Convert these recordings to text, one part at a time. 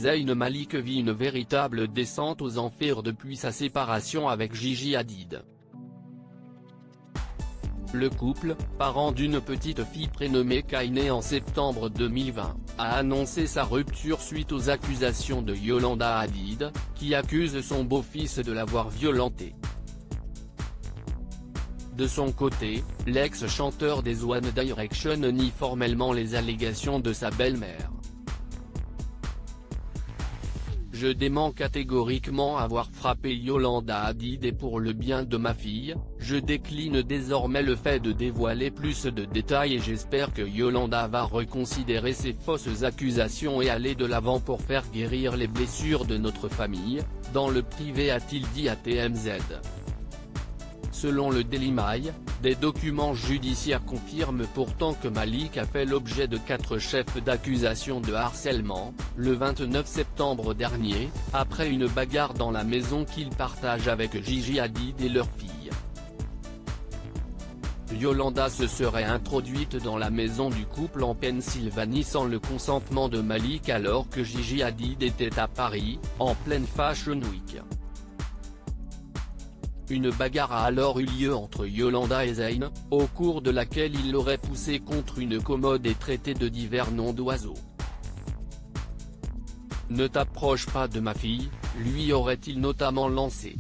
Zayn Malik vit une véritable descente aux enfers depuis sa séparation avec Gigi Hadid. Le couple, parent d'une petite fille prénommée Kai née en septembre 2020, a annoncé sa rupture suite aux accusations de Yolanda Hadid, qui accuse son beau-fils de l'avoir violentée. De son côté, l'ex-chanteur des One Direction nie formellement les allégations de sa belle-mère. Je dément catégoriquement avoir frappé Yolanda Hadid et pour le bien de ma fille, je décline désormais le fait de dévoiler plus de détails et j'espère que Yolanda va reconsidérer ses fausses accusations et aller de l'avant pour faire guérir les blessures de notre famille, dans le privé a-t-il dit à TMZ. Selon le Daily Mail, des documents judiciaires confirment pourtant que Malik a fait l'objet de 4 chefs d'accusation de harcèlement, le 29 septembre dernier, après une bagarre dans la maison qu'il partage avec Gigi Hadid et leur fille. Yolanda se serait introduite dans la maison du couple en Pennsylvanie sans le consentement de Malik alors que Gigi Hadid était à Paris, en pleine Fashion Week. Une bagarre a alors eu lieu entre Yolanda et Zayn, au cours de laquelle il l'aurait poussée contre une commode et traité de divers noms d'oiseaux. « Ne t'approche pas de ma fille », lui aurait-il notamment lancé.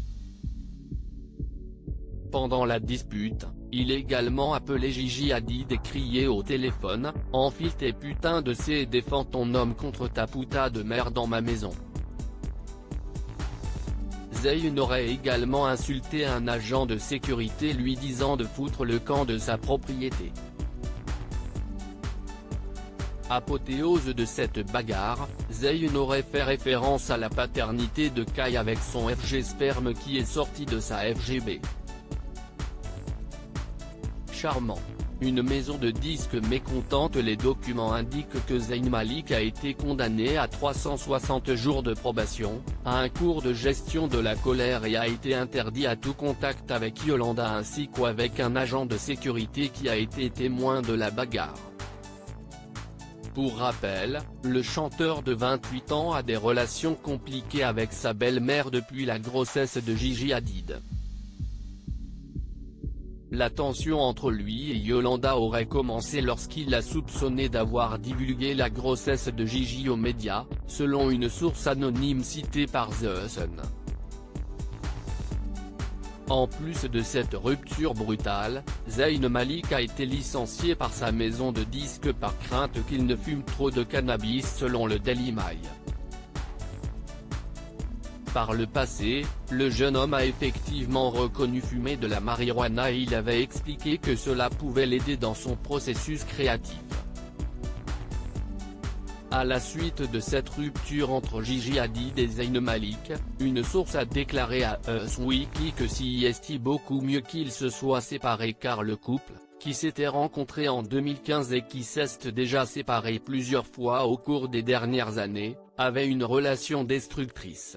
Pendant la dispute, il également appelé Gigi Hadid et crié au téléphone « Enfile tes putains de C et défends ton homme contre ta puta de mère dans ma maison ». Zayn aurait également insulté un agent de sécurité lui disant de foutre le camp de sa propriété. Apothéose de cette bagarre, Zayn aurait fait référence à la paternité de Kai avec son FG sperme qui est sorti de sa FGB. Charmant. Une maison de disques mécontente. Les documents indiquent que Zayn Malik a été condamné à 360 jours de probation, à un cours de gestion de la colère et a été interdit à tout contact avec Yolanda ainsi qu'avec un agent de sécurité qui a été témoin de la bagarre. Pour rappel, le chanteur de 28 ans a des relations compliquées avec sa belle-mère depuis la grossesse de Gigi Hadid. La tension entre lui et Yolanda aurait commencé lorsqu'il l'a soupçonné d'avoir divulgué la grossesse de Gigi aux médias, selon une source anonyme citée par The Sun. En plus de cette rupture brutale, Zayn Malik a été licencié par sa maison de disques par crainte qu'il ne fume trop de cannabis selon le Daily Mail. Par le passé, le jeune homme a effectivement reconnu fumer de la marijuana et il avait expliqué que cela pouvait l'aider dans son processus créatif. À la suite de cette rupture entre Gigi Hadid et Zayn Malik, une source a déclaré à Us Weekly que c'est beaucoup mieux qu'ils se soient séparés car le couple, qui s'était rencontré en 2015 et qui s'est déjà séparé plusieurs fois au cours des dernières années, avait une relation destructrice.